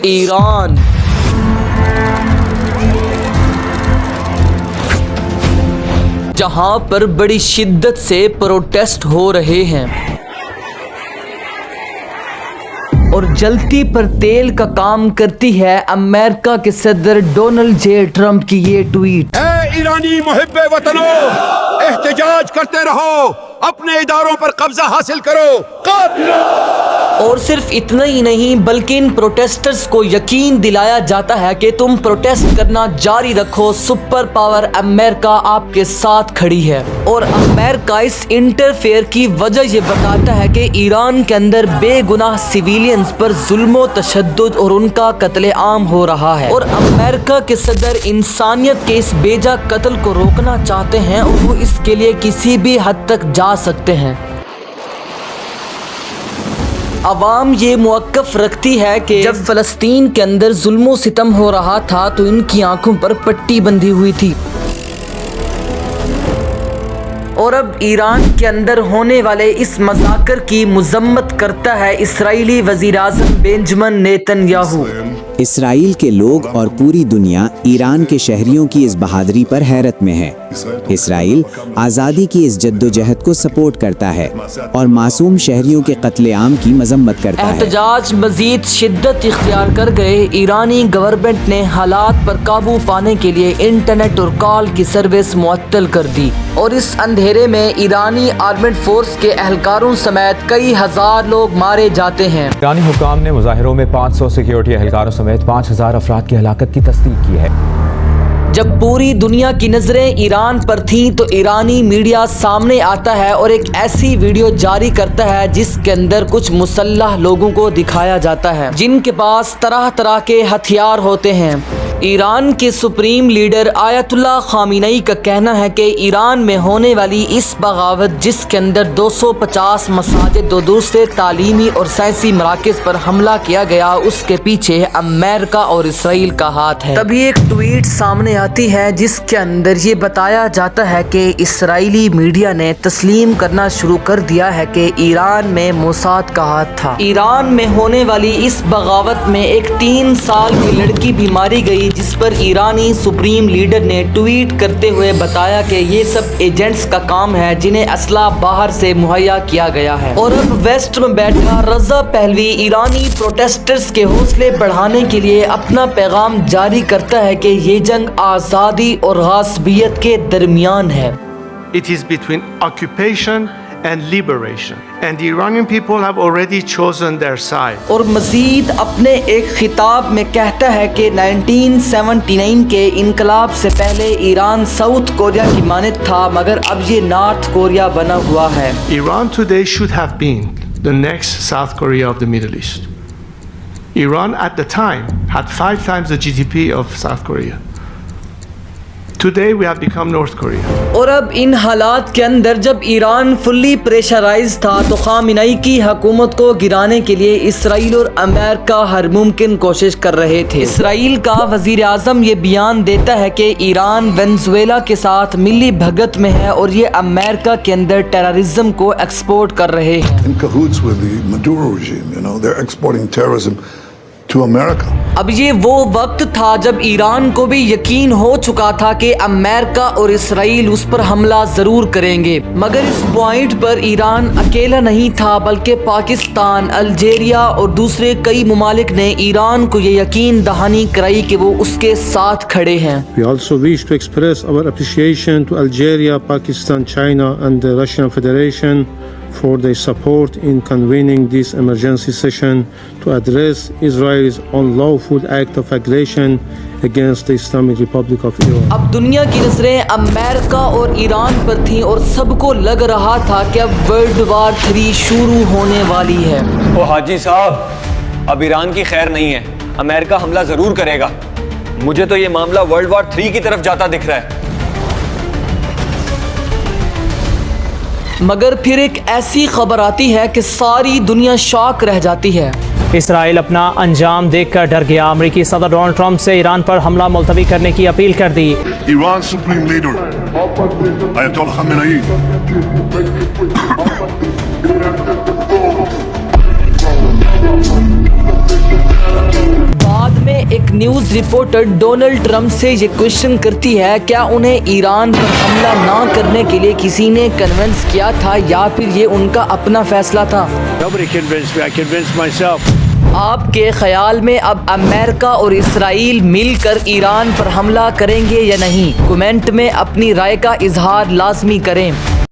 ایران جہاں پر بڑی شدت سے پروٹیسٹ ہو رہے ہیں اور جلتی پر تیل کا کام کرتی ہے امریکہ کے صدر ڈونلڈ جے ٹرمپ کی یہ ٹویٹ۔ اے ایرانی محب وطنو، احتجاج کرتے رہو، اپنے اداروں پر قبضہ حاصل کرو، قاتلو۔ اور صرف اتنا ہی نہیں بلکہ ان پروٹیسٹرز کو یقین دلایا جاتا ہے کہ تم پروٹیسٹ کرنا جاری رکھو، سپر پاور امریکہ آپ کے ساتھ کھڑی ہے۔ اور امریکہ اس انٹرفیئر کی وجہ یہ بتاتا ہے کہ ایران کے اندر بے گناہ سویلینز پر ظلم و تشدد اور ان کا قتل عام ہو رہا ہے، اور امریکہ کے صدر انسانیت کے اس بیجا قتل کو روکنا چاہتے ہیں اور وہ اس کے لیے کسی بھی حد تک جا سکتے ہیں۔ عوام یہ موقف رکھتی ہے کہ جب فلسطین کے اندر ظلم و ستم ہو رہا تھا تو ان کی آنکھوں پر پٹی بندھی ہوئی تھی، اور اب ایران کے اندر ہونے والے اس مذاکر کی مذمت کرتا ہے اسرائیلی وزیر اعظم بنجمن نیتن یاہو۔ اسرائیل کے لوگ اور پوری دنیا ایران کے شہریوں کی اس بہادری پر حیرت میں ہے۔ اسرائیل آزادی کی اس جدوجہد کو سپورٹ کرتا ہے اور معصوم شہریوں کے قتل عام کی مذمت کرتا ہے۔ احتجاج مزید شدت اختیار کر گئے۔ ایرانی گورنمنٹ نے حالات پر قابو پانے کے لیے انٹرنیٹ اور کال کی سروس معطل کر دی، اور اس اندھیرے میں ایرانی آرمڈ فورس کے اہلکاروں سمیت کئی ہزار لوگ مارے جاتے ہیں۔ ایرانی حکام نے مظاہروں میں 500 سیکیورٹی اہلکاروں سمیت 5000 افراد کی ہلاکت کی تصدیق کی ہے۔ جب پوری دنیا کی نظریں ایران پر تھیں تو ایرانی میڈیا سامنے آتا ہے اور ایک ایسی ویڈیو جاری کرتا ہے جس کے اندر کچھ مسلح لوگوں کو دکھایا جاتا ہے جن کے پاس طرح طرح کے ہتھیار ہوتے ہیں۔ ایران کے سپریم لیڈر آیت اللہ خامنئی کا کہنا ہے کہ ایران میں ہونے والی اس بغاوت جس کے اندر 250 مساجد اور دوسرے تعلیمی اور سائنسی مراکز پر حملہ کیا گیا، اس کے پیچھے امریکہ اور اسرائیل کا ہاتھ ہے۔ تبھی ایک ٹویٹ سامنے آتی ہے جس کے اندر یہ بتایا جاتا ہے کہ اسرائیلی میڈیا نے تسلیم کرنا شروع کر دیا ہے کہ ایران میں موساد کا ہاتھ تھا۔ ایران میں ہونے والی اس بغاوت میں ایک 3 سال کی لڑکی بھی ماری گئی، جس پر ایرانی سپریم لیڈر نے ٹویٹ کرتے ہوئے بتایا کہ یہ سب ایجنٹس کا کام ہے جنہیں اسلحہ باہر سے مہیا کیا گیا ہے۔ اور اب ویسٹ میں بیٹھا رضا پہلوی ایرانی پروٹیسٹرز کے حوصلے بڑھانے کے لیے اپنا پیغام جاری کرتا ہے کہ یہ جنگ آزادی اور غاصبیت کے درمیان ہے۔ It is between occupation and liberation, and the Iranian people have already chosen their side. اور مزید اپنے ایک خطاب میں کہتا ہے کہ 1979 کے انقلاب سے پہلے ایران ساؤتھ کوریا کی مانند تھا، مگر اب یہ نارتھ کوریا بنا ہوا ہے۔ Iran today should have been the next South Korea of the Middle East. Iran at the time had 5 times the GDP of South Korea. Today we have become North Korea. اور اب ان حالات کے اندر جب ایران فلی pressurize تھا تو خامنئی کی حکومت کو گرانے کے لیے اسرائیل اور امریکہ ہر ممکن کوشش کر رہے تھے۔ اسرائیل کا وزیر اعظم یہ بیان دیتا ہے کہ ایران وینزویلا کے ساتھ ملی بھگت میں ہے اور یہ امریکہ کے اندر ٹیررزم کو ایکسپورٹ کر رہے ہیں۔ In cahoots with the Maduro regime, they're exporting terrorism to America. اب یہ وہ وقت تھا جب ایران کو بھی یقین ہو چکا تھا کہ امریکہ اور اسرائیل اس پر حملہ ضرور کریں گے، مگر اس پوائنٹ پر ایران اکیلا نہیں تھا بلکہ پاکستان، الجیریا اور دوسرے کئی ممالک نے ایران کو یہ یقین دہانی کرائی کہ وہ اس کے ساتھ کھڑے ہیں۔ We also wish to express our appreciation to Algeria, Pakistan, China and the Russian Federation for their support in convening this emergency session to address Israel's unlawful act of aggression against the Islamic Republic of Iran. اب دنیا کی نظریں امریکہ اور ایران پر تھیں اور سب کو لگ رہا تھا کہ اب ورلڈ وار 3 شروع ہونے والی ہے۔ او حاجی صاحب، اب ایران کی خیر نہیں ہے، امریکہ حملہ ضرور کرے گا۔ مجھے تو یہ معاملہ ورلڈ وار 3 کی طرف جاتا دکھ رہا ہے۔ مگر پھر ایک ایسی خبر آتی ہے کہ ساری دنیا شاک رہ جاتی ہے۔ اسرائیل اپنا انجام دیکھ کر ڈر گیا۔ امریکی صدر ڈونلڈ ٹرمپ سے ایران پر حملہ ملتوی کرنے کی اپیل کر دی۔ Iran Supreme Leader Ayatollah Khamenei ایک نیوز رپورٹر ڈونلڈ ٹرمپ سے یہ کوشچن کرتی ہے کیا انہیں ایران پر حملہ نہ کرنے کے لیے کسی نے کنونس کیا تھا یا پھر یہ ان کا اپنا فیصلہ تھا؟ Nobody convinced me. I convinced myself. آپ کے خیال میں اب امریکہ اور اسرائیل مل کر ایران پر حملہ کریں گے یا نہیں؟ کمنٹ میں اپنی رائے کا اظہار لازمی کریں۔